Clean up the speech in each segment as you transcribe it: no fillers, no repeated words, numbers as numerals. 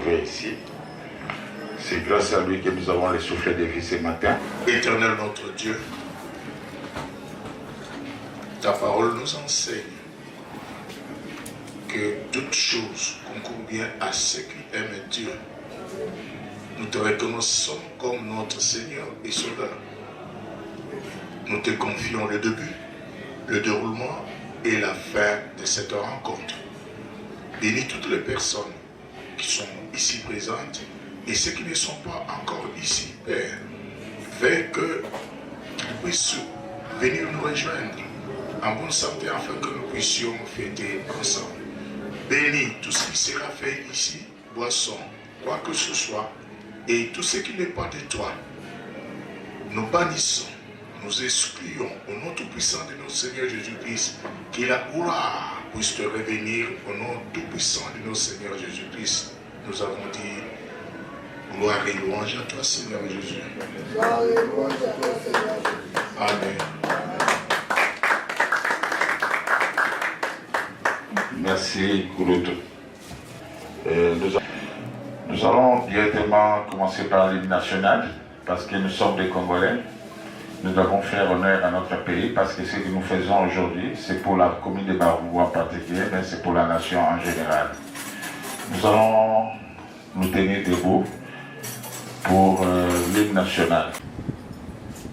retrouver ici. C'est grâce à lui que nous avons le souffle de vie ce matin. Éternel notre Dieu, ta parole nous enseigne que toute chose concourt bien à ceux qui aiment Dieu. Nous te reconnaissons comme notre Seigneur et Sauveur. Nous te confions le début, le déroulement et la fin de cette rencontre. Bénis toutes les personnes qui sont ici présentes et ceux qui ne sont pas encore ici, Père. Fais que nous puissions venir nous rejoindre en bonne santé afin que nous puissions fêter ensemble. Bénis tout ce qui sera fait ici, boisson, quoi que ce soit, et tout ce qui n'est pas de toi. Nous bannissons, nous excluons au nom tout-puissant de notre Seigneur Jésus-Christ, que la gloire puisse te revenir au nom tout-puissant de notre Seigneur Jésus-Christ. Nous avons dit gloire et louange à toi, Seigneur Jésus. Gloire et louange à toi, Seigneur Jésus. Amen. Merci, Kouloutou. Nous allons directement commencer par l'hymne national, parce que nous sommes des Congolais. Nous devons faire honneur à notre pays, parce que ce que nous faisons aujourd'hui, c'est pour la commune de Baroumbo en particulier, mais c'est pour la nation en général. Nous allons nous tenir debout pour l'hymne national.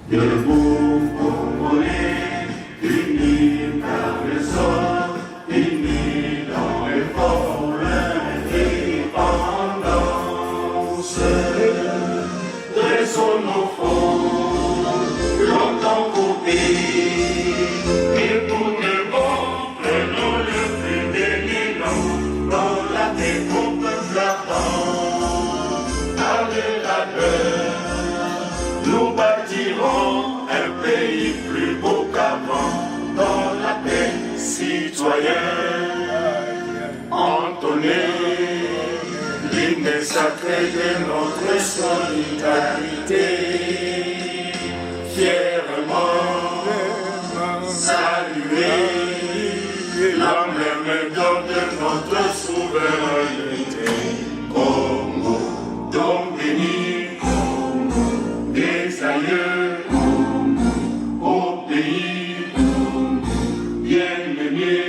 Debout, Congolais, unis par le sol, unis dans le fort, l'indépendance. Dressons nos fronts, longtemps coupés, et pour de bon, prenons le plus bel élan, dans la paix qu'on peut l'attendre. Avec la peur, nous bâtirons un pays plus beau qu'avant, dans la paix citoyenne. Entonnez l'hymne sacré de notre solidarité. Fièrement saluer l'emblème d'or de notre souveraineté. Congo, don béni, des aïeux, au pays bien-aimé,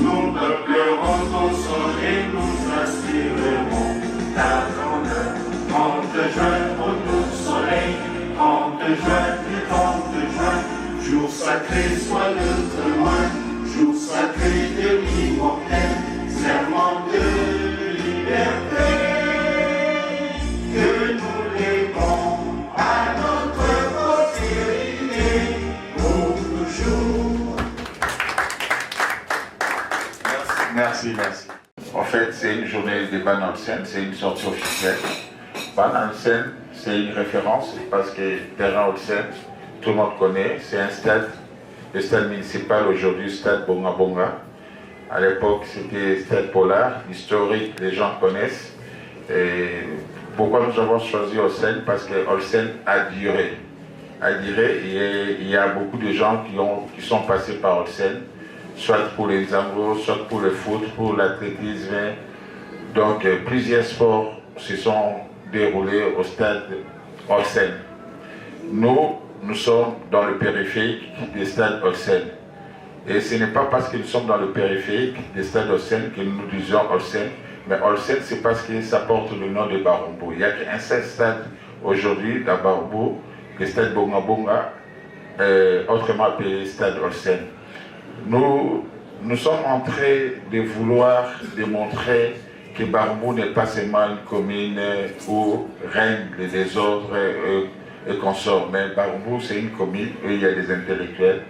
nous pleurons au sol et nous aspirerons la grandeur. 30 juin, au doux soleil, 30 juin, du 30 juin, jour sacré soit le témoin, jour sacré de l'immortel, serment de liberté, que nous lèvons à notre postérité pour toujours. Merci. En fait, c'est une journée de Ban Olsen, c'est une sortie officielle. Ban Olsen, c'est une référence parce que terrain Olsen, tout le monde connaît, c'est un stade, le stade municipal aujourd'hui, stade Bonga Bonga. À l'époque, c'était stade Polar, historique, les gens connaissent. Et pourquoi nous avons choisi Olsen? Parce que Olsen a duré. Et il y a beaucoup de gens qui sont passés par Olsen, soit pour les anglos, soit pour le foot, pour l'athlétisme. Donc plusieurs sports se sont déroulés au stade Olsen. Nous sommes dans le périphérique des stades Olsen. Et ce n'est pas parce que nous sommes dans le périphérique des stades Olsen que nous disons Olsen, mais Olsen c'est parce que ça porte le nom de Baroumbo. Il n'y a qu'un seul stade aujourd'hui à Baroumbo, le stade Bonga Bonga, autrement appelé stade Olsen. Nous sommes en train de vouloir démontrer que Baroumbo n'est pas seulement une commune où règne le désordre et consorts, mais Baroumbo c'est une commune où il y a des intellectuels,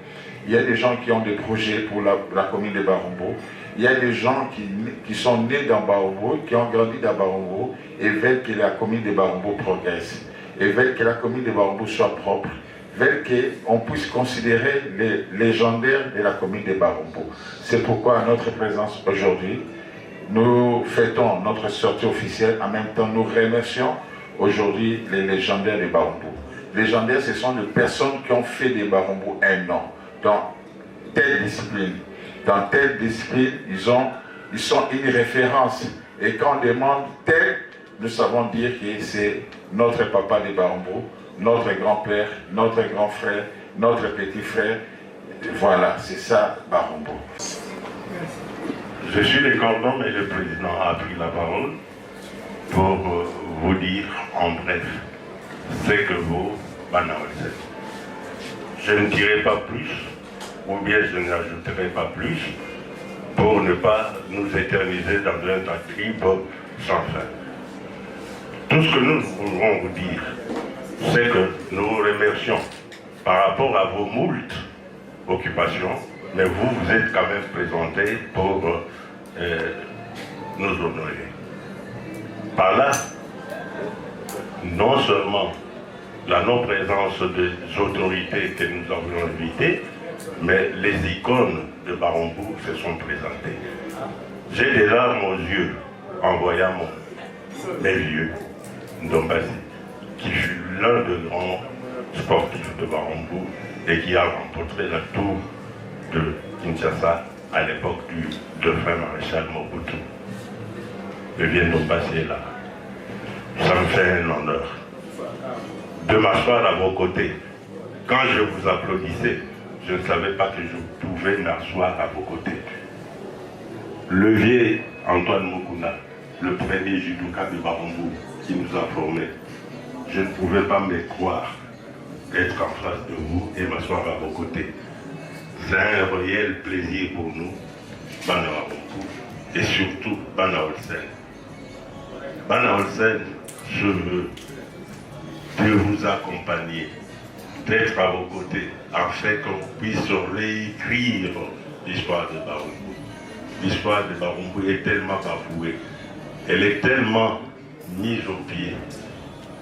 il y a des gens qui ont des projets pour la commune de Baroumbo, il y a des gens qui sont nés dans Baroumbo, qui ont grandi dans Baroumbo et veulent que la commune de Baroumbo progresse, et veulent que la commune de Baroumbo soit propre, veulent qu'on puisse considérer les légendaires de la commune de Baroumbo. C'est pourquoi à notre présence aujourd'hui, nous fêtons notre sortie officielle, en même temps nous remercions aujourd'hui les légendaires de Baroumbo. Légendaires, ce sont des personnes qui ont fait de Baroumbo un nom dans telle discipline. Dans telle discipline, ils sont une référence Et quand on demande tel, nous savons dire que c'est notre papa de Barumbu, notre grand-père, notre grand frère, notre petit frère. Voilà, c'est ça Barumbu. Je suis le cordon, mais le président a pris la parole pour vous dire en bref ce que vaut Bana Olsen. Je ne dirai pas plus, ou bien je n'ajouterai pas plus, pour ne pas nous éterniser dans un diatribe sans fin. Tout ce que nous voulons vous dire, c'est que nous vous remercions par rapport à vos moultes occupations, mais vous vous êtes quand même présentés pour nous honorer. Par là, non seulement la non-présence des autorités que nous avions invitées, mais les icônes de Barumbu se sont présentées. J'ai des larmes aux yeux en voyant mes vieux, Ndombasi, qui fut l'un des grands sportifs de Barumbu et qui a remporté la tour de Kinshasa à l'époque du dauphin maréchal Mobutu. Le vieux Ndombasi est là. Ça me fait un honneur de m'asseoir à vos côtés. Quand je vous applaudissais, je ne savais pas que je pouvais m'asseoir à vos côtés. Le vieux Antoine Mukuna, le premier judoka de Barumbu, qui nous a formés, je ne pouvais pas me croire être en face de vous et m'asseoir à vos côtés. C'est un réel plaisir pour nous, Bana Barumbu, et surtout Bana Olsen. Bana Olsen, je veux de vous accompagner, d'être à vos côtés, afin qu'on puisse réécrire l'histoire de Barumbu. L'histoire de Barumbu est tellement bafouée, elle est tellement mise au pied.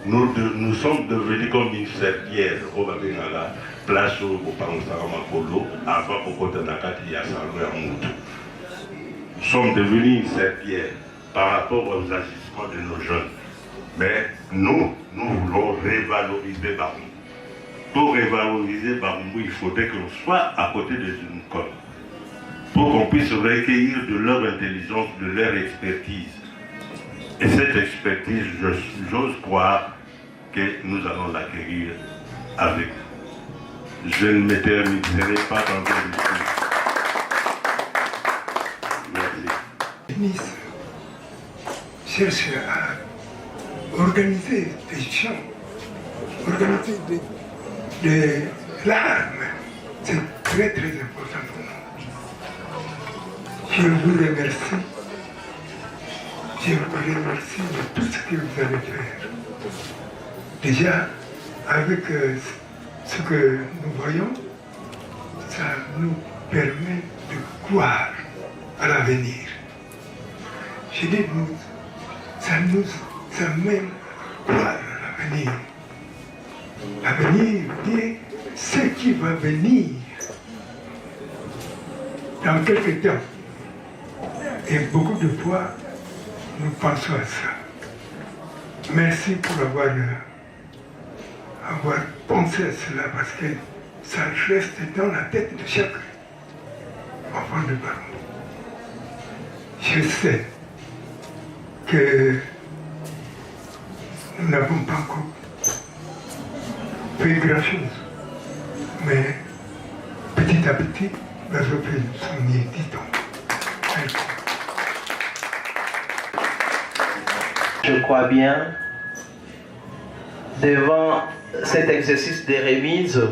Nous sommes devenus comme une serpillère au Babengala, place au Pansaramakolo, avant au Kotanakati et à Salou. Nous sommes devenus une serpillère par rapport aux agissements de nos jeunes. Mais nous voulons revaloriser Barumbu. Pour revaloriser Barumbu, il faudrait qu'on soit à côté des Unicom, pour qu'on puisse recueillir de leur intelligence, de leur expertise. Et cette expertise, j'ose croire que nous allons l'acquérir avec vous. Je ne m'éterniserai pas dans un discours. Merci. Nice cherche à organiser des champs, organiser de l'arme. C'est très très important pour nous. Je vous remercie. Je vous remercie de tout ce que vous allez faire. Déjà, avec ce que nous voyons, ça nous permet de croire à l'avenir. Je dis nous, ça nous amène à croire à l'avenir. L'avenir veut dire ce qui va venir dans quelques temps. Et beaucoup de fois, nous pensons à ça. Merci pour avoir pensé à cela, parce que ça reste dans la tête de chaque enfant de Barumbu. Je sais que nous n'avons pas encore fait grand-chose, mais petit à petit, nous avons fait son dit-on. Merci. Je crois bien, devant cet exercice de remise,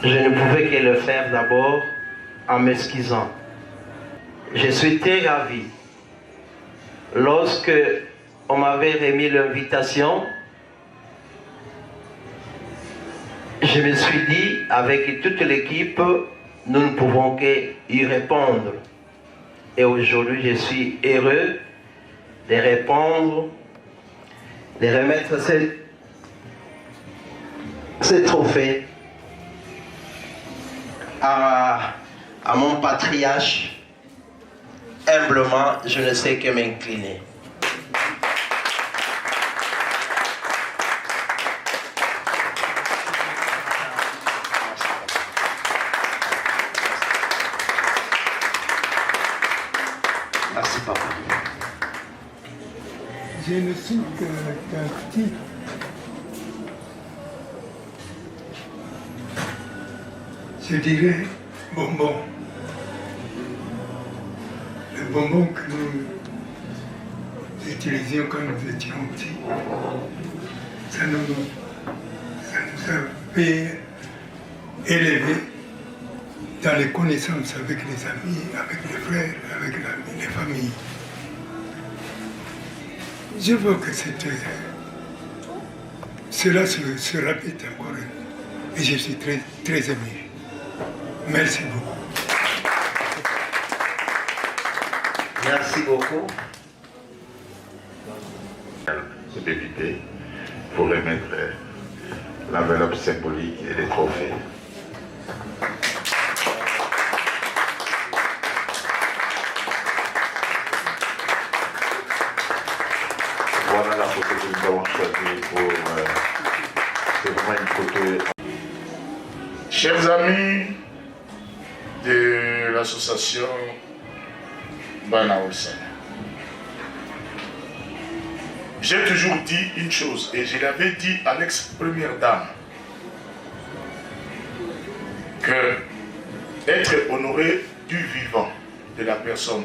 je ne pouvais que le faire d'abord en m'excusant. Je suis très ravi. Lorsque on m'avait remis l'invitation, je me suis dit, avec toute l'équipe, nous ne pouvons qu'y répondre. Et aujourd'hui, je suis heureux de répondre, de remettre ce trophée à mon patriarche. Humblement, je ne sais que m'incliner. Je ne suis qu'un petit. Je dirais bonbon. Le bonbon que nous utilisions quand nous étions petits, ça nous avait élevés dans les connaissances avec les amis, avec les frères, avec les familles. Je vois que cela se répète encore et je suis très, très ému. Merci beaucoup. Merci beaucoup. Le député pour remettre l'enveloppe symbolique et les trophées. Voilà la photo que nous avons choisie pour... c'est vraiment une photo... Chers amis de l'association Bana Olsen, j'ai toujours dit une chose, et je l'avais dit à l'ex-première dame, que être honoré du vivant de la personne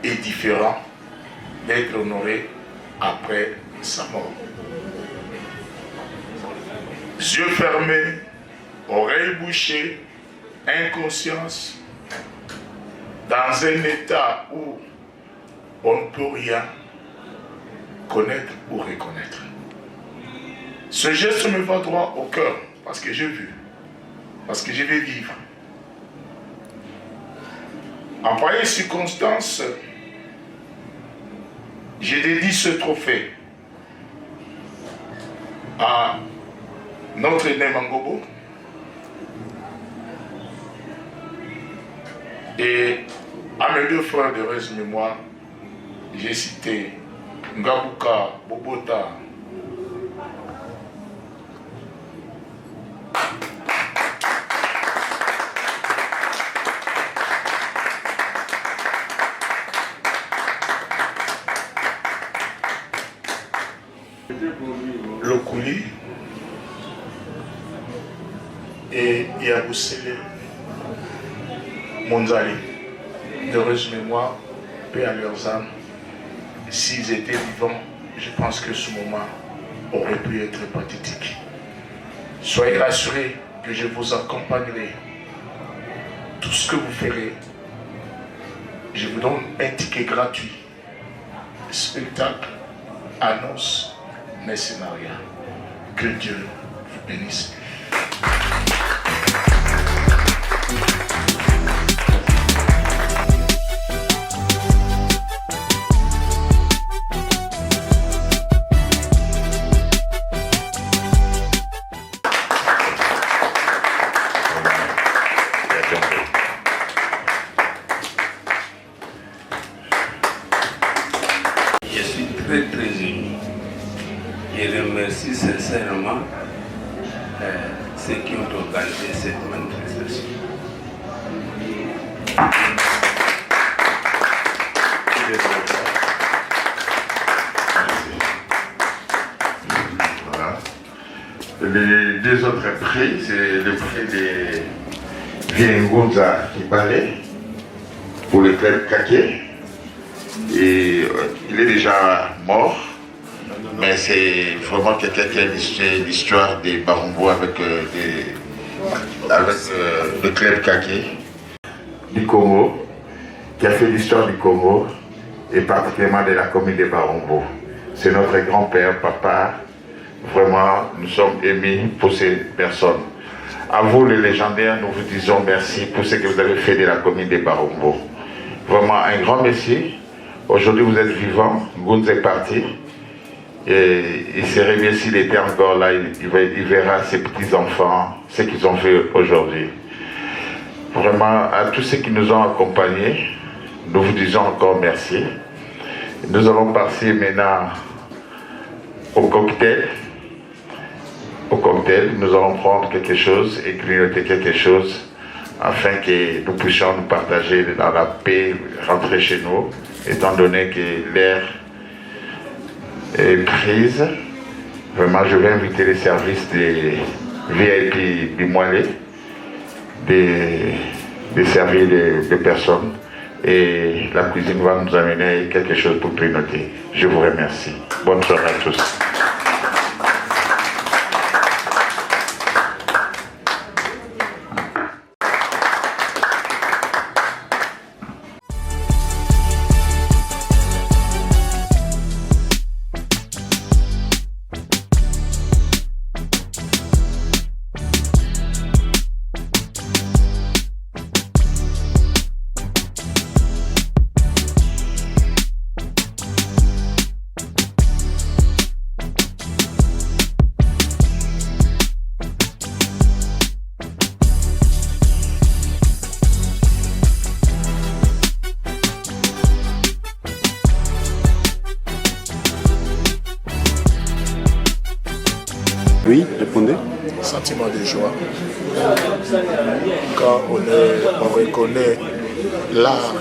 est différent d'être honoré après sa mort. Yeux fermés, oreilles bouchées, inconscience, dans un état où on ne peut rien connaître ou reconnaître. Ce geste me va droit au cœur parce que j'ai vu, parce que je vais vivre. En pareille circonstance, j'ai dédié ce trophée à notre aîné Mangobo et à mes deux frères d'heureuse mémoire, j'ai cité Ngabuka Bobota, Lokuli et Yabusele Monzali, d'heureuse mémoire, paix à leurs âmes. S'ils étaient vivants, je pense que ce moment aurait pu être pathétique. Soyez rassurés que je vous accompagnerai. Tout ce que vous ferez, je vous donne un ticket gratuit. Spectacle, annonce, mercenariat. Que Dieu vous bénisse. Je suis très très ému. Je remercie sincèrement ceux qui ont organisé cette manifestation. Voilà. Les deux autres prix, c'est le prix de Viengoza Kibale pour le club Kaké. Et il est déjà mort, mais c'est vraiment quelqu'un qui a l'histoire des Barumbo avec le club Kaké du Congo, qui a fait l'histoire du Congo et particulièrement de la commune de Barumbo. C'est notre grand-père, papa. Vraiment, nous sommes émus pour ces personnes. À vous, les légendaires, nous vous disons merci pour ce que vous avez fait de la commune de Barumbo. Vraiment un grand merci. Aujourd'hui, vous êtes vivants. Gounz est parti. Et il serait bien s'il était encore là, il verra ses petits-enfants, ce qu'ils ont fait aujourd'hui. Vraiment, à tous ceux qui nous ont accompagnés, nous vous disons encore merci. Nous allons passer maintenant au cocktail. Au cocktail, nous allons prendre quelque chose et grignoter quelque chose afin que nous puissions nous partager dans la paix, rentrer chez nous, étant donné que l'air prise. Vraiment, je vais inviter les services des VIP du Moilé de servir des personnes. Et la cuisine va nous amener quelque chose pour grignoter. Je vous remercie. Bonne soirée à tous. Oui, répondez. Sentiment de joie. Quand on reconnaît l'art,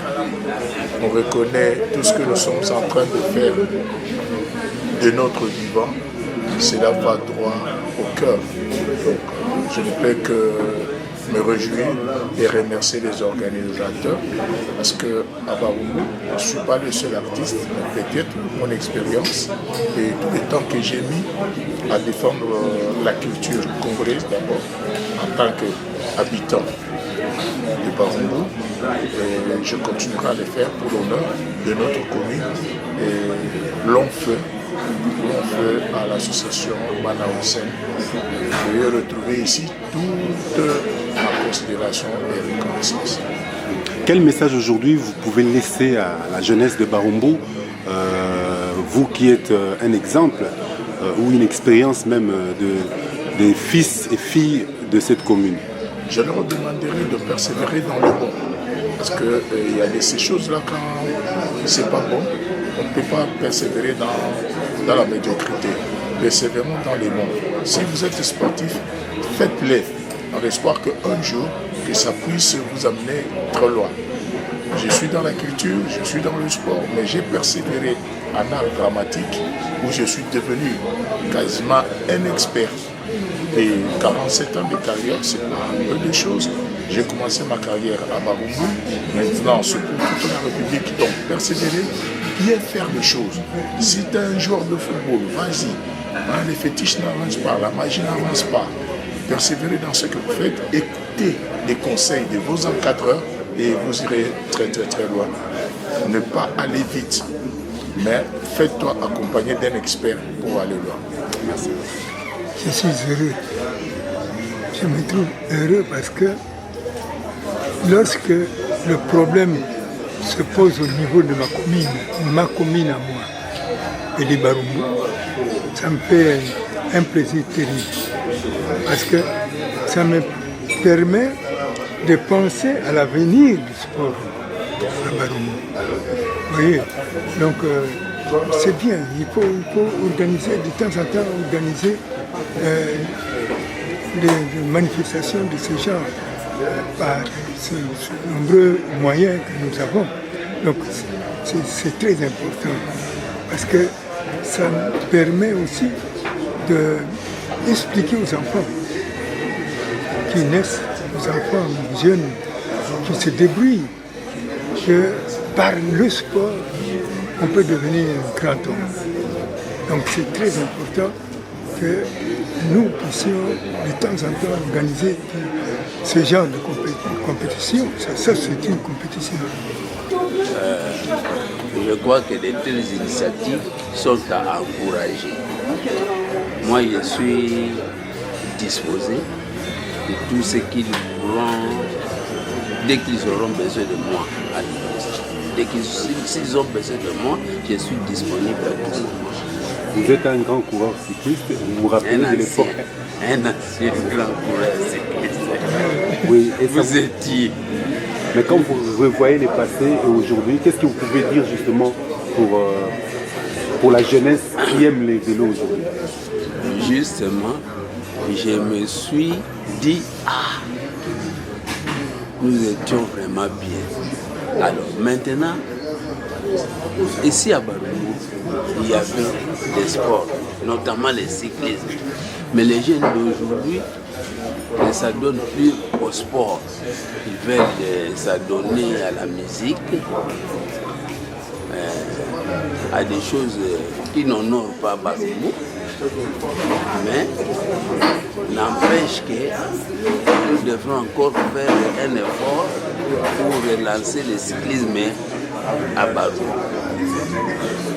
on reconnaît tout ce que nous sommes en train de faire de notre vivant, cela va droit au cœur. Donc, je ne peux que me réjouir et remercier les organisateurs parce que à Baroumou, je ne suis pas le seul artiste, mais peut-être mon expérience et tout le temps que j'ai mis à défendre la culture congolaise d'abord en tant qu'habitant de Baroumou. Et je continuerai à le faire pour l'honneur de notre commune et long feu à l'association Manaoussen. Veuillez retrouver ici toute ma considération et reconnaissance. Quel message aujourd'hui vous pouvez laisser à la jeunesse de Baroumou, vous qui êtes un exemple ou une expérience même des fils et filles de cette commune? Je leur demanderai de persévérer dans le bon. Parce qu'il y a ces choses-là, quand c'est pas bon, on ne peut pas persévérer dans la médiocrité. Persévérons dans les bons. Si vous êtes sportif, faites-les en espoir qu'un jour, que ça puisse vous amener très loin. Je suis dans la culture, je suis dans le sport, mais j'ai persévéré en art dramatique où je suis devenu quasiment un expert. Et 47 ans de carrière, c'est pas un peu de choses. J'ai commencé ma carrière à Baroumou, maintenant c'est pour toute la République. Donc persévérer, bien faire les choses. Si tu es un joueur de football, vas-y. Hein, les fétiches n'avancent pas, la magie n'avance pas. Persévérez dans ce que vous faites, écoutez les conseils de vos encadreurs et vous irez très très très loin. Ne pas aller vite, mais faites-toi accompagner d'un expert pour aller loin. Merci. Je suis heureux. Je me trouve heureux parce que lorsque le problème se pose au niveau de ma commune à moi, et les Baroumou, ça me fait un plaisir terrible. Parce que ça me permet de penser à l'avenir du sport à Baroumou. Vous voyez, donc c'est bien, il faut organiser, de temps en temps, organiser les manifestations de ce genre par ces nombreux moyens que nous avons. Donc c'est très important parce que ça permet aussi d'expliquer aux enfants qui naissent, aux enfants jeunes qui se débrouillent, que par le sport, on peut devenir un grand homme. Donc c'est très important que nous puissions de temps en temps organiser ce genre de compétition. Ça c'est une compétition. Je crois que de telles initiatives sont à encourager. Moi, je suis disposé de tout ce qu'ils pourront, dès qu'ils auront besoin de moi à l'université. S'ils ont besoin de moi, je suis disponible à tout moment. Vous êtes un grand coureur cycliste, vous vous rappelez de l'époque? Un ancien grand coureur cycliste. Oui, et vous étiez. Mais quand vous revoyez les passés et aujourd'hui, qu'est-ce que vous pouvez dire justement pour la jeunesse qui aime les vélos aujourd'hui? Justement, je me suis dit, nous étions vraiment bien. Alors maintenant, Ici à Baroumou, il y avait des sports, notamment les cyclismes. Mais les jeunes d'aujourd'hui ne s'adonnent plus au sport. Ils veulent s'adonner à la musique, à des choses qui n'honorent pas Baroumou. Mais n'empêche que nous devrons encore faire un effort pour relancer le cyclisme à Baroumou.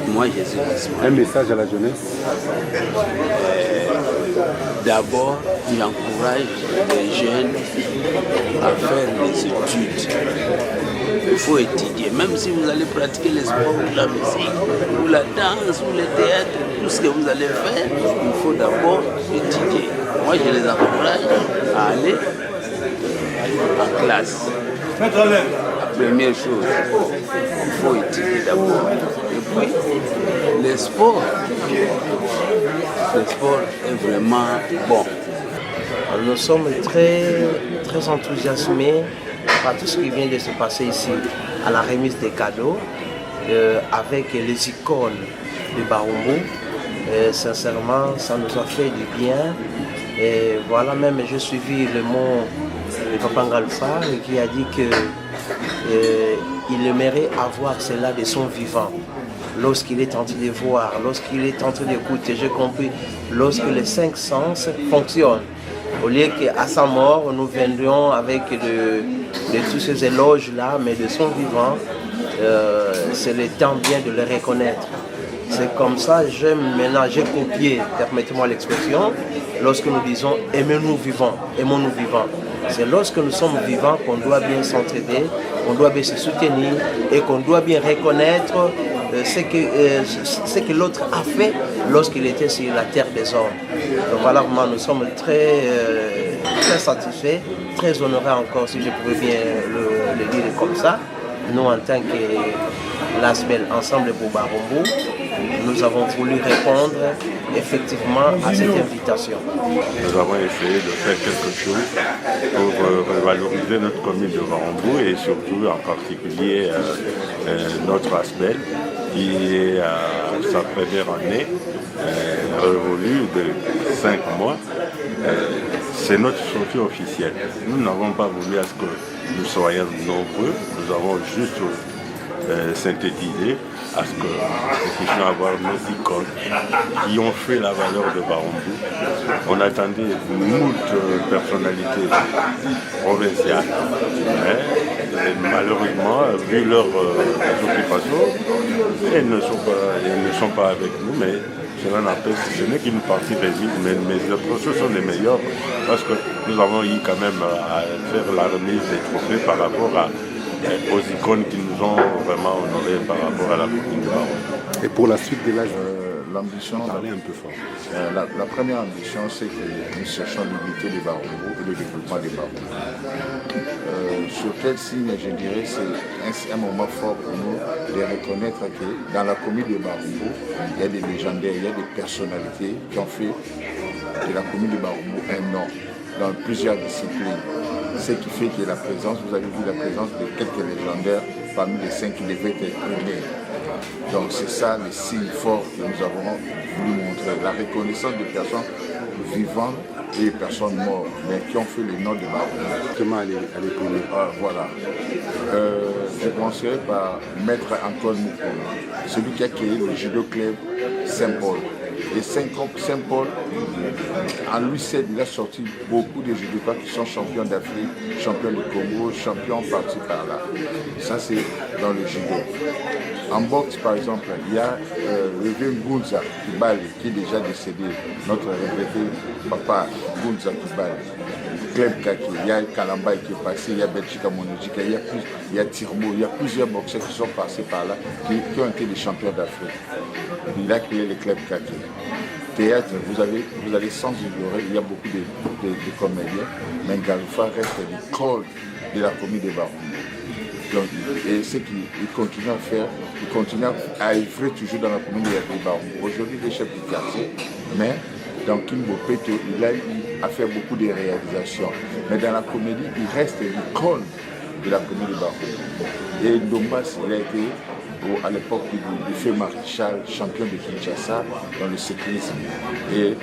Moi, je suis disponible. Un message à la jeunesse. D'abord, j'encourage les jeunes à faire les études. Il faut étudier, même si vous allez pratiquer les sports, ou la musique, ou la danse, ou le théâtre, tout ce que vous allez faire, il faut d'abord étudier. Moi, je les encourage à aller en classe. La première chose, il faut étudier d'abord. Et puis, le sport est vraiment bon. Nous sommes très enthousiasmés par tout ce qui vient de se passer ici, à la remise des cadeaux, avec les icônes de Baroumou. Sincèrement, ça nous a fait du bien. Et voilà, même j'ai suivi le mot de Papa Ngalfa qui a dit qu'il aimerait avoir cela de son vivant. Lorsqu'il est en train de voir, lorsqu'il est en train d'écouter, j'ai compris, lorsque les 5 sens fonctionnent. Au lieu qu'à sa mort, nous viendrions avec de tous ces éloges-là, mais de son vivant, c'est le temps bien de le reconnaître. C'est comme ça, j'ai copié, permettez-moi l'expression, lorsque nous disons « aimons-nous vivants », c'est lorsque nous sommes vivants qu'on doit bien s'entraider, qu'on doit bien se soutenir et qu'on doit bien reconnaître ce que l'autre a fait lorsqu'il était sur la terre des hommes. Donc voilà, vraiment, nous sommes très satisfaits, très honorés encore, si je pouvais bien le dire comme ça. Nous, en tant que l'ASBEL Ensemble pour Baroumou, nous avons voulu répondre effectivement à cette invitation. Nous avons essayé de faire quelque chose pour revaloriser notre commune de Baroumou et surtout en particulier notre ASBEL qui est à sa première année, révolue de 5 mois. C'est notre sortie officielle. Nous n'avons pas voulu à ce que nous soyons nombreux, nous avons juste synthétisé à ce que nous puissions avoir nos icônes qui ont fait la valeur de Baroumou. On attendait moult personnalités provinciales, mais malheureusement, vu leurs occupations, elles ne sont pas avec nous, mais cela n'empêche, ce n'est qu'une partie des villes, mais les procès sont les meilleurs parce que nous avons eu quand même à faire la remise des trophées par rapport aux icônes qui nous ont vraiment honorés par rapport à la commune de Baroumou. Et pour la suite de l'âge, l'ambition, parlez un peu fort. La première ambition, c'est que nous cherchons l'unité des Baroumou et le développement des Baroumou. Sur quel signe, je dirais, c'est un moment fort pour nous de reconnaître que dans la commune de Baroumou, il y a des légendaires, il y a des personnalités qui ont fait de la commune de Baroumou un nom dans plusieurs disciplines. Ce qui fait que la présence, vous avez vu la présence de quelques légendaires parmi les 5 qui devaient être primés. Donc c'est ça le signe fort que nous avons voulu montrer, la reconnaissance des personnes vivantes et des personnes mortes, mais qui ont fait le nom de Baroumou. Comment aller primer voilà. Je commencerai par Maître Antoine Moukoulou, celui qui a créé le judo club Saint-Paul. Et Saint-Paul, en lui seul, il a sorti beaucoup de judokas qui sont champions d'Afrique, champions du Congo, champions par-ci par-là. Ça, c'est dans le judo. En boxe, par exemple, il y a Revé Ngunza Kibali, qui est déjà décédé, notre regretté papa Ngunza Kibali. Club Kaki, il y a Kalamba qui est passé, il y a Belgique Monojika, il y a Tirmo, il y a plusieurs boxeurs qui sont passés par là, qui ont été des champions d'Afrique. Il a créé le club Kaki. Théâtre, vous allez sans ignorer, il y a beaucoup de comédiens, mais Ngalfa reste l'école de la commune de Baroumou. Et ce qu'il continue à faire, il continue à œuvrer toujours dans la commune de Baroumou. Aujourd'hui, il est chef du quartier, mais dans Kimbo Peto, il a fait beaucoup de réalisations. Mais dans la comédie, il reste l'icône de la commune de Baroumou. Et Ndombas, il a été à l'époque du feu Maréchal, champion de Kinshasa dans le cyclisme. Et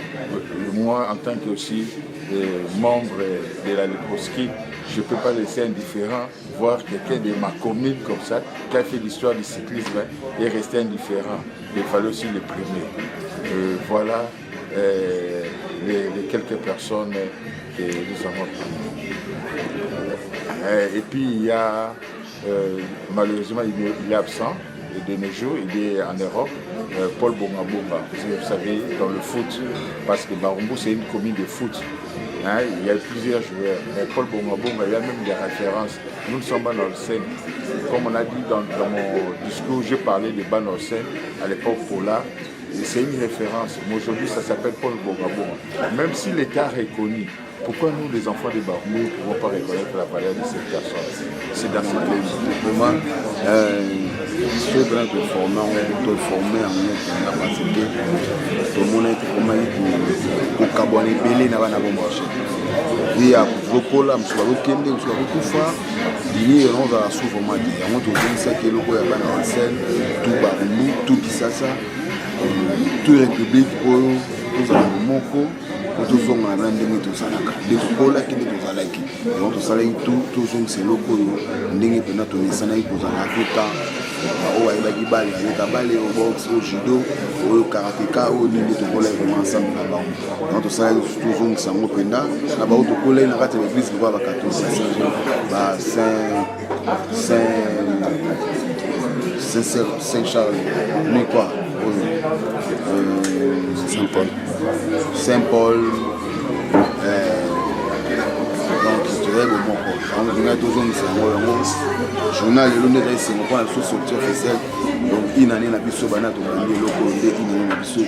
moi, en tant que aussi membre de la Leproski, je ne peux pas laisser indifférent voir quelqu'un de ma commune comme ça, qui a fait l'histoire du cyclisme et rester indifférent. Il fallait aussi le primer. Voilà les quelques personnes que nous avons prises. Et puis il y a, malheureusement il est absent de nos jours, il est en Europe, Paul Bongabonga, vous savez, dans le foot, parce que Barumbu c'est une commune de foot. Hein, il y a plusieurs joueurs, mais Paul Bongabonga, il y a même des références. Nous ne sommes pas dans le Seine. Comme on a dit dans mon discours, j'ai parlé de Ban-Olsen à l'époque Paula. C'est une référence, mais aujourd'hui ça s'appelle Paul Bongabonga. Même si l'État est reconnu, pourquoi nous, les enfants de Barumbu, ne pouvons pas reconnaître la valeur de cette personne? C'est dans cette ligne. Vraiment, ceux qui ont formé en Ghana, parce que tout le monde est formé pour Kabouane Belé, n'a pas marché. Il y a beaucoup là, monsieur Lokende, monsieur Lokufa, il y a un souvent dit, il y a un autre ça qui est le roi en scène, tout Barumbu, tout Kisasa, toute République, tout Moko. Tous les gens qui sont là, les gens qui sont là, tous les gens qui sont là, les gens qui sont là, au judo, au karatéka, au niveau de volet ensemble là-bas. Donc ça, tous les gens qui sont là, là-bas au collège, on a l'église, on va à 14 Saint-Charles, mais quoi? Saint-Paul. Saint-Paul, donc je dirais bon quoi. On a toujours mis ça en journal, le nom c'est mon point de sortie officielle. Donc une année la biso bana to bandi loko de une année la biso de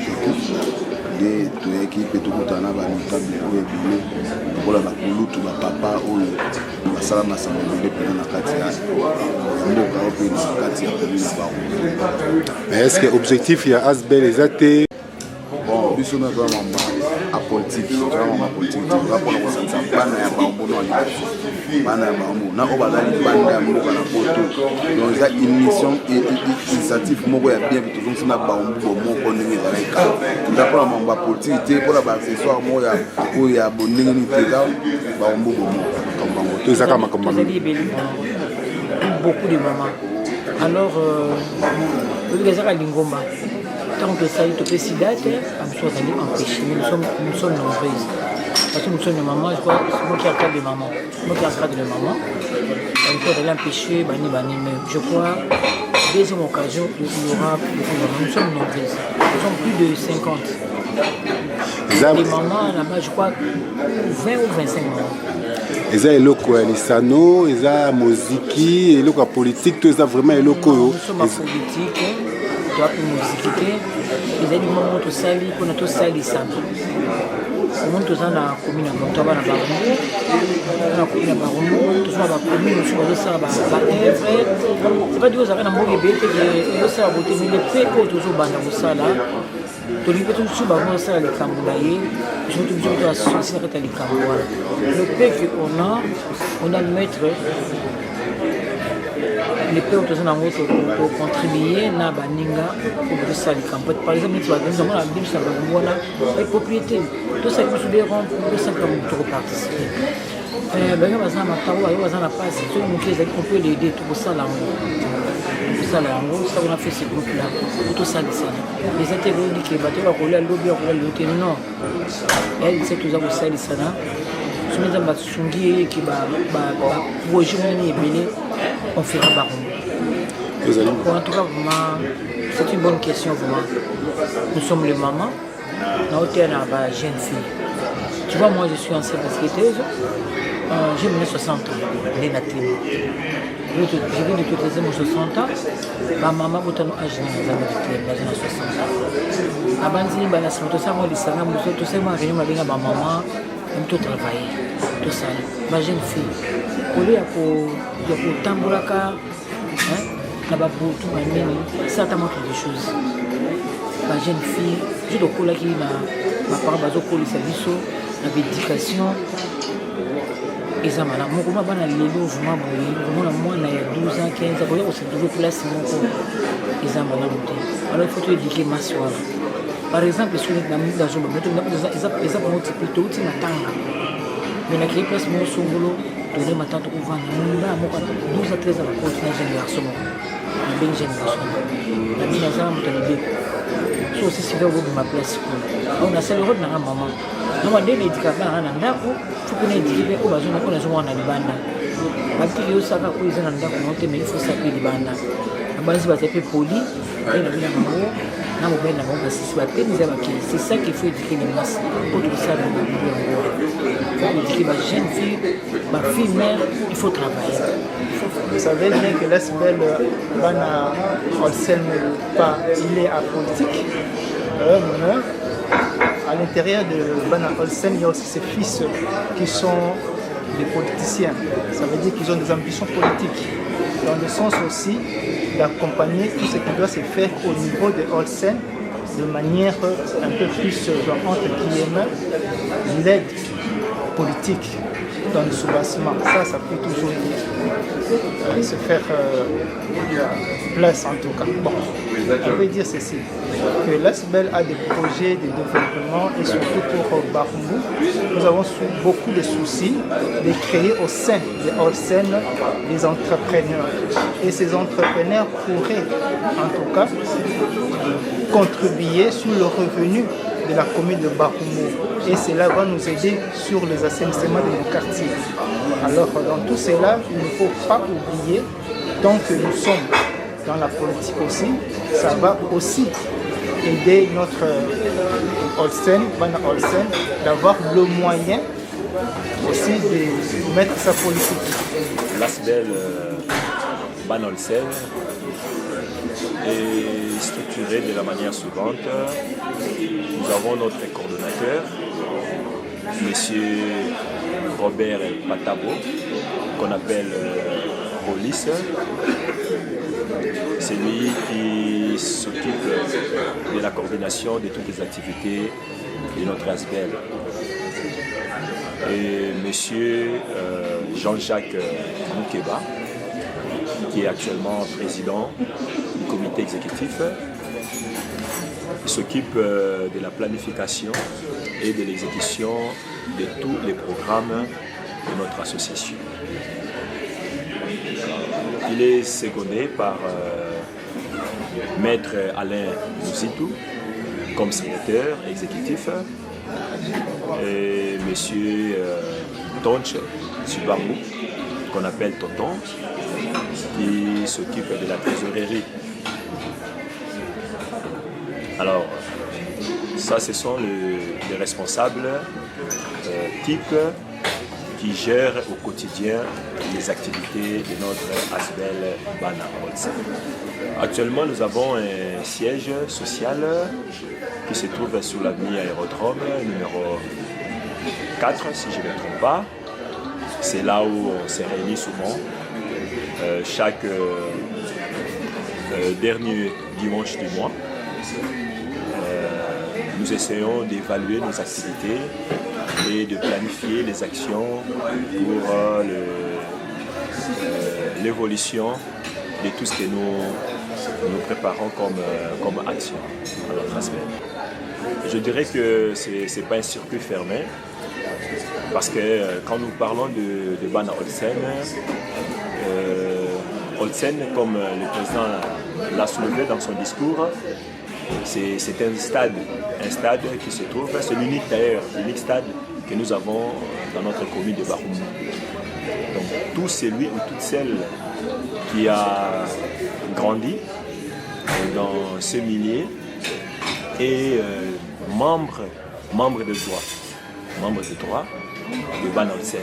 to équipe tout le temps na ba notable o ebile pour la bakulu to ba papa o ba sala masamba de pena na kati ya ndo ka open na kati ya ba. Mais est-ce que objectif il y a Asbel les athées? Bon, biso na ba mamba a politique, vraiment politique. Va pour la sensa bana ya ba mbono ali. Bana ya ba mbono na obazali banda ya mboka na poto. Donc ça une mission et initiative moko ya bien tout ça na ba mbono moko ndenge za laika. Nda pour la mamba politique te pour la ba accessoire mo ya o ya boninga ni te da ba mbono comme bango. Tout ça comme beaucoup de mamans. Alors les gens à Lingomba. Tant que ça, il te peut s'y date, nous sommes empêchés, mais nous sommes nombreuses. Parce que nous sommes des mamans, je crois, c'est moi qui ai un cadre de maman. Moi qui ai un cadre de maman. Nous sommes empêchés, mais je crois, deuxième occasion, il y aura beaucoup de nous sommes nombreuses. Nous sommes plus de 50. Les mamans, là-bas, je crois, 20 ou 25 mamans. Ils ont eloko ya lisano, ils ont musique, eloko ya politique, tout ça vraiment eloko. Nous sommes en politique. Toi pour musique les aliments tout sali pour notre sali ça on monte dans la commune à Montaba na Barumbu na commune à Barumbu tout ça va commune aussi on ça va c'est pas dire ça na mboge bete que ça va boter mais les peko toujours bana musala to li petu suba mo ça le kamulaye je me trouve tout associé avec les kamwa le peko on a le maître les peuples pour contribuer à Baninga pour ça les campagnes. Par exemple, nous avons la Bible, nous avons les propriétés. Tout ça, nous soulèverons pour simplement participer. On peut l'aider pour ça là. Pour ça là, ça on a fait ce groupe là. Pour tout ça, les intégrés qui battent la couleur, l'objet, l'autre, non. Elle, c'est tout ça pour ça, les sana. Si nous avons Sungi qui va projet on fera Barumbu. En tout cas, c'est une bonne question vraiment. Nous sommes les mamans, nous sommes une jeune fille. Tu vois, moi je suis ancienne basketteuse, j'ai mené 60 ans, les natifs. Je viens de toutes les 60 ans, ma maman a âgé dans 60 ans. Avant de la semaine, tout ça, moi, tout ça, moi, je ma maman, tout travailler, tout ça. Ma jeune fille, au lieu de tambouraka, ça t'a montré des choses. Ma jeune fille, je dois coller qui ma parole, je dois coller sa vie, la médication. eza malamu moko na bana lelo vraiment boye komona mwana ya 12 ans 15 ans koya kosetrouve place moko eza malamu te alors il faut toéduquer masi wana par exemple soki na mingi azoba eza moti plutôt outi matanga mais nakei place moko songolo toyede matanga tokovanda munda moko 12 ans 13 ans bakoti na jeune garçon moko nabengi jeune garçon na bino azala moto ya libeko so aussi sika okobima place kuna donc nasali robe nanga mama noma nde naedika bana na ndako fuku naediki mpe oyo nazomwana na libanda batiki osaka oyo eza na ndako no te mais ifosa mpe libanda nabanisi baza mpe poli e nabina bango na mobali na bango basisi batemiza bakili c'est ça qu'il faut éduquer les masses po tokosala na bibi yango faut éduquer bajeune fille bafille mère il faut travailler. Vous savez bien que l'ASBEL Bana Olsen pas il est apolitique. À l'intérieur de Bana Olsen, il y a aussi ses fils qui sont des politiciens. Ça veut dire qu'ils ont des ambitions politiques. Dans le sens aussi d'accompagner tout ce qui doit se faire au niveau de Olsen de manière un peu plus, entre guillemets, l'aide politique dans le soubassement. Ça peut toujours se faire place en tout cas. Bon, on peut dire ceci, que l'ASBEL a des projets de développement et surtout pour Barumbu, nous avons beaucoup de soucis de créer au sein de Olsen des entrepreneurs. Et ces entrepreneurs pourraient en tout cas contribuer sur le revenu de la commune de Barumbu. Et cela va nous aider sur les assainissements de nos quartiers. Alors dans tout cela, il ne faut pas oublier, tant que nous sommes dans la politique aussi, ça va aussi aider notre Olsen, Bana Olsen, d'avoir le moyen aussi de mettre sa politique. L'ASBEL Bana Olsen est structuré de la manière suivante. Nous avons notre coordonnateur, M. Robert Patabo, qu'on appelle Police. C'est lui qui s'occupe de la coordination de toutes les activités de notre ASBEL. Et M. Jean-Jacques Moukeba, qui est actuellement président du comité exécutif, il s'occupe de la planification et de l'exécution de tous les programmes de notre association. Il est secondé par Maître Alain Mouzitou comme secrétaire exécutif et M. Tonche Subarmou, qu'on appelle Tonton, qui s'occupe de la trésorerie. Alors, ça, ce sont les responsables types qui gèrent au quotidien les activités de notre ASBEL Bana Olsen. Actuellement, nous avons un siège social qui se trouve sur l'avenue Aérodrome, numéro 4, si je ne me trompe pas. C'est là où on se réunit souvent, chaque dernier dimanche du mois. Nous essayons d'évaluer nos activités et de planifier les actions pour l'évolution de tout ce que nous préparons comme action à notre ASBEL. Je dirais que ce n'est pas un circuit fermé, parce que quand nous parlons de Bana Olsen, Olsen, comme le président l'a soulevé dans son discours, c'est un stade qui se trouve, c'est l'unique d'ailleurs, l'unique stade que nous avons dans notre commune de Barumbu. Donc tout celui ou toute celle qui a grandi dans ce milieu est membre de droit de Bana Olsen.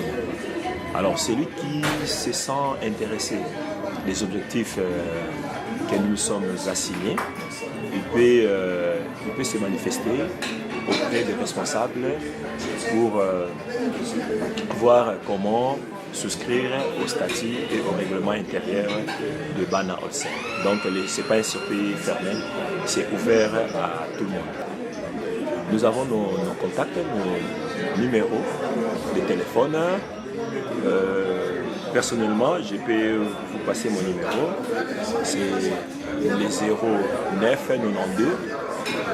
Alors celui qui se sent intéressé des objectifs que nous sommes assignés, il peut se manifester auprès des responsables pour voir comment souscrire au statut et au règlement intérieur de Bana Olsen. Donc ce n'est pas un circuit fermé, c'est ouvert à tout le monde. Nous avons nos contacts, numéro de téléphone. Personnellement, je peux vous passer mon numéro. C'est le 09 92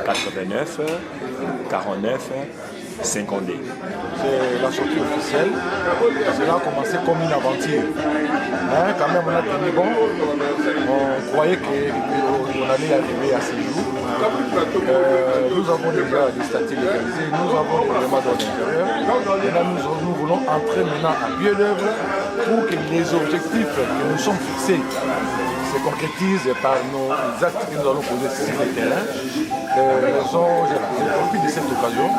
89 49 52. C'est la sortie officielle. Cela a commencé comme une aventure. Mais quand même, on a tenu bon. On croyait qu'on allait arriver à ces jours. Nous avons déjà des statuts légalisés, nous avons des éléments dans l'intérieur. Et là, nous voulons entrer maintenant à pied d'œuvre pour que les objectifs que nous sommes fixés se concrétisent par nos actes que nous allons poser sur le terrain. Je profite de cette occasion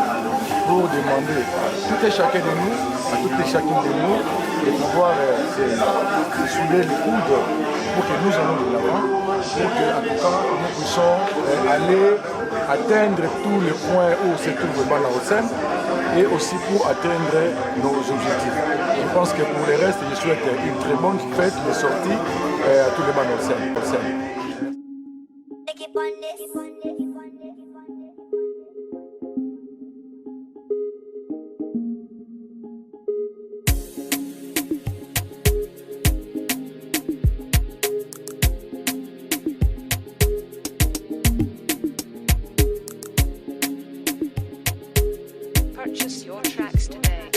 pour demander à tout et chacun de nous, à toutes et chacune de nous, de pouvoir se soulever le coude pour que nous allons de l'avant, pour que en tout cas nous puissions aller atteindre tous les points où se trouve le Haute-Seine et aussi pour atteindre nos objectifs. Je pense que pour le reste, je souhaite une très bonne fête de sortie à tous les Haute-Seine. Purchase your tracks today.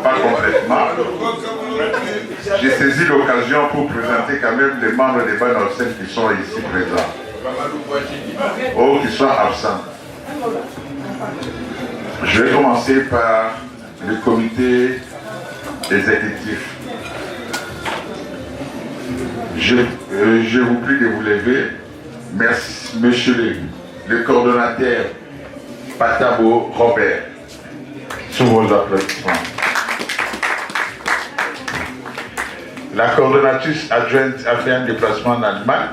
Pas complètement. J'ai saisi l'occasion pour présenter quand même les membres des Ban Olsen qui sont ici présents. Ou qui sont absents. Je vais commencer par le comité exécutif. Je vous prie de vous lever. Merci, monsieur le coordonnateur Patabo Robert. Sous vos applaudissements. La coordonnatrice adjointe a fait un déplacement en Allemagne.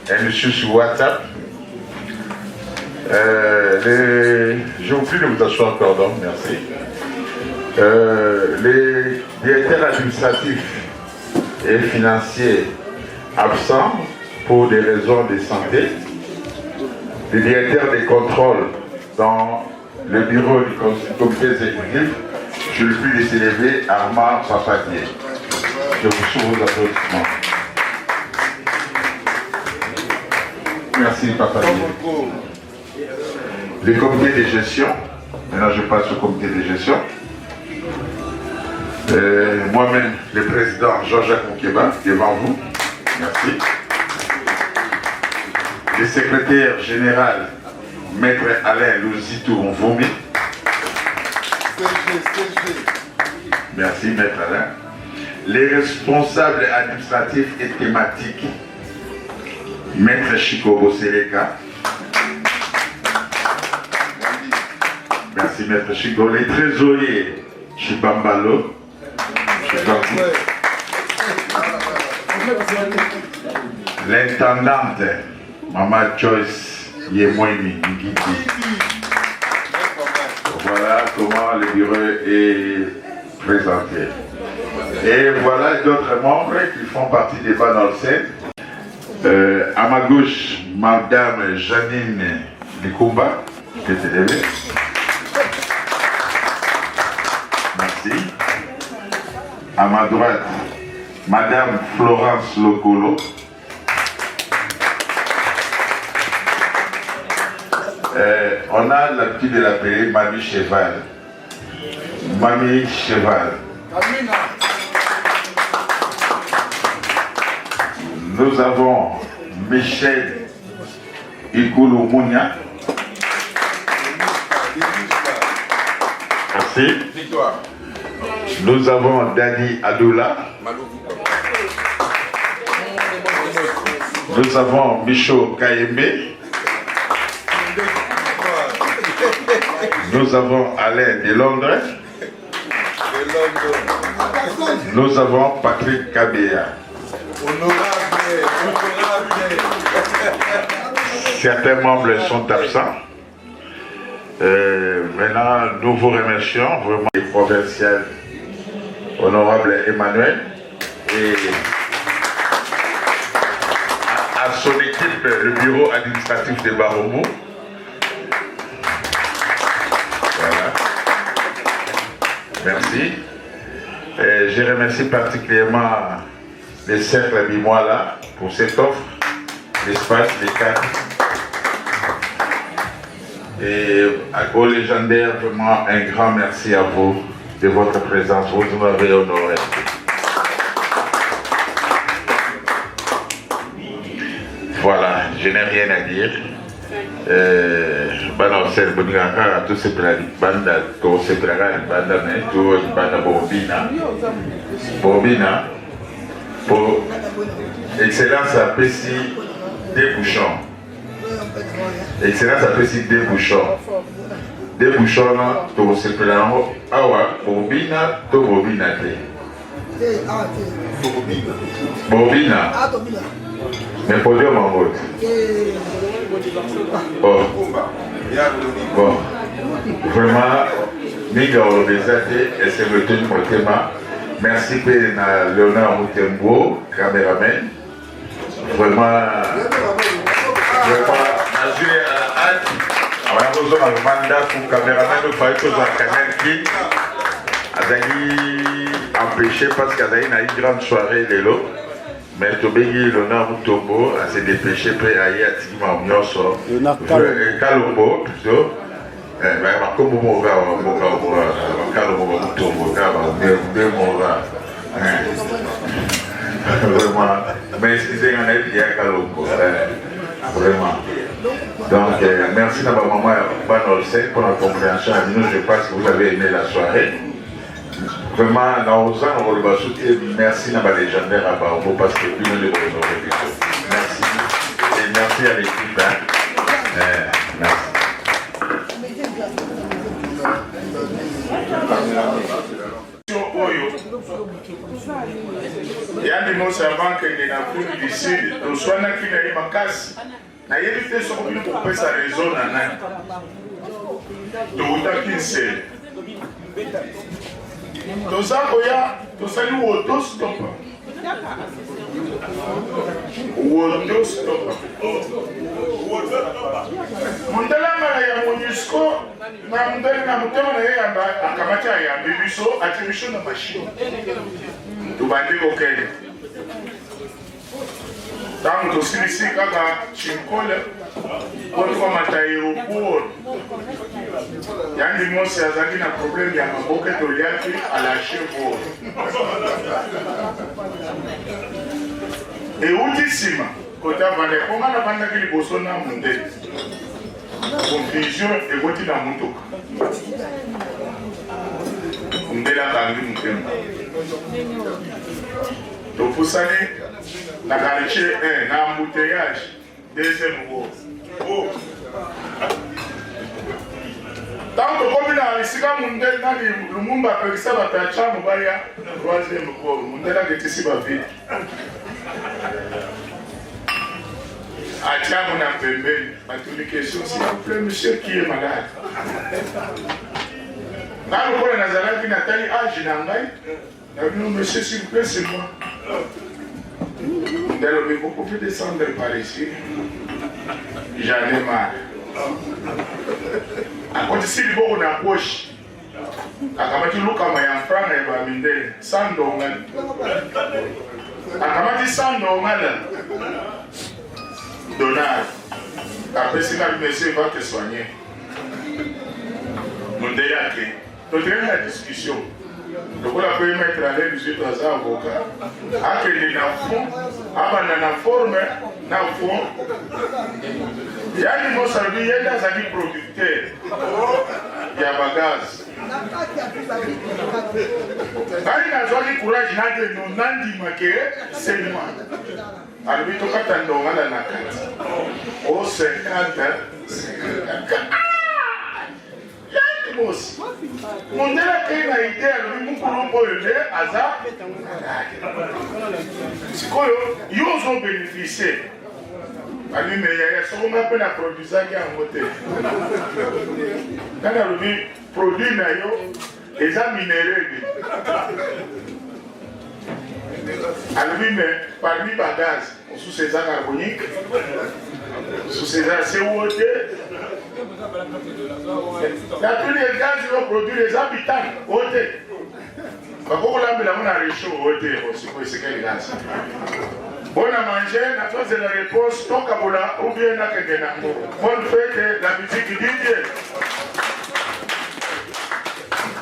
Elle me suit sur WhatsApp. Je vous prie de vous asseoir, pardon, merci. Les directeurs administratifs et financiers absents pour des raisons de santé. Les directeurs des contrôles dans le bureau du comité exécutif, je le prie de s'élever, Armand Papadier. Je vous souhaite vos applaudissements. Merci Papadier. Le comité de gestion, maintenant je passe au comité de gestion. Moi-même, le président Jean-Jacques Moukeba, devant vous. Merci. Le secrétaire général Maître Alain Louzitou Vomi. Merci Maître Alain. Les responsables administratifs et thématiques, Maître Chico Boseleka. Merci Maître Chico. Les trésoriers, Chibambalo. L'intendante, Maman Joyce Yemoini Ngiti. Voilà comment le bureau est présenté. Et voilà d'autres membres qui font partie des Ban Olsen. À ma gauche, Madame Janine Likumba, qui est élevée. Merci. À ma droite, Madame Florence Lokolo. On a l'habitude de l'appeler Mamie Cheval. Mamie Cheval. Nous avons Michel Ikoulou Mounia. Merci. Nous avons Dani Adoula. Nous avons Micho Kayembe. Nous avons Alain de Londres. Nous avons Patrick Kabea. Certains membres sont absents. Maintenant, nous vous remercions vraiment le provincial honorable Emmanuel et à son équipe, le bureau administratif de Baromou. Voilà. Merci. Et je remercie particulièrement les cercles Bimois pour cette offre, l'espace, les cadres. Et au légendaire, vraiment un grand merci à vous de votre présence. Vous nous avez honoré. Voilà, je n'ai rien à dire. Ban Olsen Bonigaka, tout ce banda, tout ce banda, tout banda Bobina, pour Excellence à Pessi des bouchons. Excellence à Pessi des bouchons. Des bouchons, tout ce awa, Bobina, tout Bobina. Bobina. Mais pour dire mon vote. Bon. Bon. Vraiment, Miga Olobezate, et c'est le tenu mon thème. Merci pour Léonard Moutembo, caméraman. Vraiment, Nazure à la hâte. On a besoin d'un mandat pour caméraman, nous faisons un canal qui. Azali empêché parce qu'Azali a une grande soirée l'élo. Mais Tobegi l'honneur Tobo a se dépêché pour aller à Tigma Omnioso. Kalombo plutôt. Comme on va Kalombo Tobo, vraiment. Mais excusez-moi, on est bien Kalombo. Vraiment. Donc, merci à ma maman Banolsen pour la compréhension. Je pense que vous avez aimé la soirée. Vraiment, dans les ans, on va soutenir. Merci à ma légendaire à Barbo parce que lui, nous devons merci. Et merci à l'équipe. Merci. Yani mosa banque de l'Afrique du Sud, to swana kina yi makasi. Na yebi te soko bino ko pesa raison na nani. To utaki se. To zako ya, to sali woto stop. Woto stop. Mundala mara ya MONUSCO na mundala na mutema na yeye akamata ya bibiso atimisho na machine. Tubandiko Kenya. Tangu tusilisi kaka Chinkole kwa mata aeroport. Yani mosi azaki na problem ya maboke doliaki alashe bord. E ultissima kota vale konga na banda kili boso na munde. Confusion e goti na mutuka. Ndela kangi mutema. Topusani na quartier 1 na embouteillage deuxième voie. Tant que comme la risika mundel na Lumumba pekisa batacha mubaya troisième voie mundela getisi ba vite. Achamu na pembeni batunication s'il vous plaît monsieur qui est malade. Na lokola nazalaki natali âge na ngai. Non, monsieur, s'il vous plaît, c'est moi. Mais vous pouvez descendre par ici. J'en ai marre. À côté si on a poche, à Kamati Lukama et en franc et Baminde, sans dongal. À Kamati sans dongal. Donald. Après, si la monsieur va te soigner. Mon déyake. Tu as la discussion. Donc on a pu mettre à l'aide du avocat. Après na fond, avant na forme, na fond. Il y a des mots servis, il y a des amis producteurs. Il y a bagage. Quand il a joué le courage, il a dit non, Nandi Maké, c'est moi. Alors il toka tandonga na nakati. Oh 50, 50. Mosi. Mondela kena idea lui mukulombo yole aza. Sikoyo yozo bénéficier. Ali meya soko mape na produisa ki angote. Kana lui produit na yo eza minéraux. Ali me parmi bagage sous ces carboniques sous ces CO2. La tous les gaz vont produire les habitants. Ôté. Quand la on a réchaud, ôté aussi pour essayer les gaz. Bon à manger, la phase de la réponse, ton kabola ou bien la kedena. Bonne fête, la musique Didier.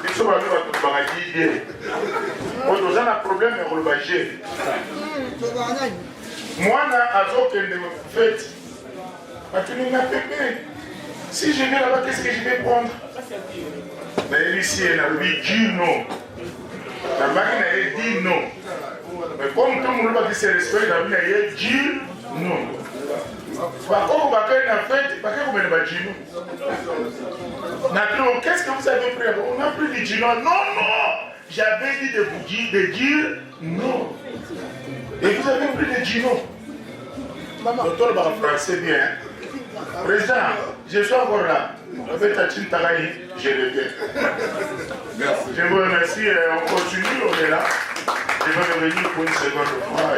Les choses va tout Didier. On nous a un problème avec le bâché. Moi, je suis fête. Tu n'as pas pépé. Si je vais là-bas, qu'est-ce que je vais prendre? Mais ici, elle a dit non. La machine a dit non. Mais comme tout le monde va se respecter, la machine a dit non. Par contre, on va faire une fête, par contre, on va dire non. Qu'est-ce que vous avez pris? On a pris du non. Non, non. J'avais dit de dire non. Et vous avez pris du non. Docteur va français bien. Président, je suis encore là. Avec Tachin Tagayi, je reviens. Merci. Je vous remercie. On continue, on est là. Je vais revenir pour une seconde fois.